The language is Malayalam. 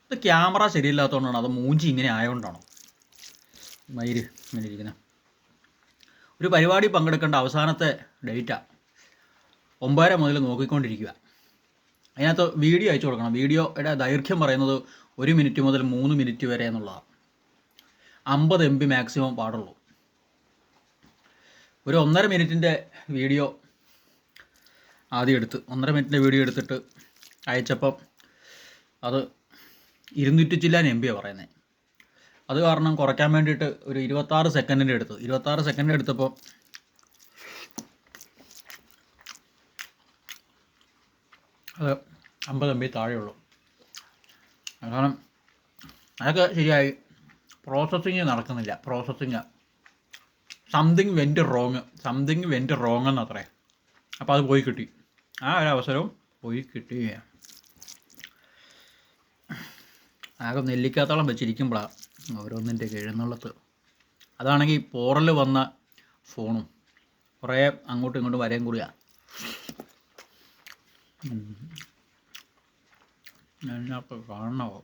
ഇത് ക്യാമറ ശരിയില്ലാത്തതുകൊണ്ടാണ്, അത് മൂഞ്ചി ഇങ്ങനെ ആയതുകൊണ്ടാണോ മയിര് ഇങ്ങനെ ഇരിക്കുന്നത്? ഒരു പരിപാടി പങ്കെടുക്കേണ്ട അവസാനത്തെ ഡേറ്റാണ്, 9:30 മുതൽ നോക്കിക്കൊണ്ടിരിക്കുക. അതിനകത്ത് വീഡിയോ അയച്ചു കൊടുക്കണം. വീഡിയോയുടെ ദൈർഘ്യം പറയുന്നത് 1 മിനിറ്റ് മുതൽ 3 മിനിറ്റ് വരെ എന്നുള്ളതാണ്. 50 MB മാക്സിമം പാടുള്ളൂ. ഒരു 1.5 മിനിറ്റിൻ്റെ വീഡിയോ ആദ്യം എടുത്ത് 1.5 മിനിറ്റിൻ്റെ വീഡിയോ എടുത്തിട്ട് അയച്ചപ്പം അത് 200 ചില്ലാൻ MB പറയുന്നത്. അത് കാരണം കുറയ്ക്കാൻ വേണ്ടിയിട്ട് ഒരു 26 സെക്കൻഡിൻ്റെ എടുത്തു. 26 സെക്കൻഡ് എടുത്തപ്പോൾ അത് 50 MB താഴെയുള്ളൂ. കാരണം അതൊക്കെ ശരിയായി, പ്രോസസ്സിങ് നടക്കുന്നില്ല. പ്രോസസ്സിങ് സംതിങ് വെൻറ്റ് റോങ് എന്നത്രേ. അപ്പോൾ അത് പോയി കിട്ടി, ആ ഒരു അവസരവും പോയി കിട്ടി. ആകെ നെല്ലിക്കാത്തോളം വെച്ചിരിക്കുമ്പോഴാണ് ഓരോന്നിൻ്റെ എഴുന്നള്ളത്ത്. അതാണെങ്കിൽ പോറൽ വന്ന ഫോണും കുറേ അങ്ങോട്ടും ഇങ്ങോട്ടും വരെയും കൂടിയാണ്. എന്നൊക്കെ കാണണമോ?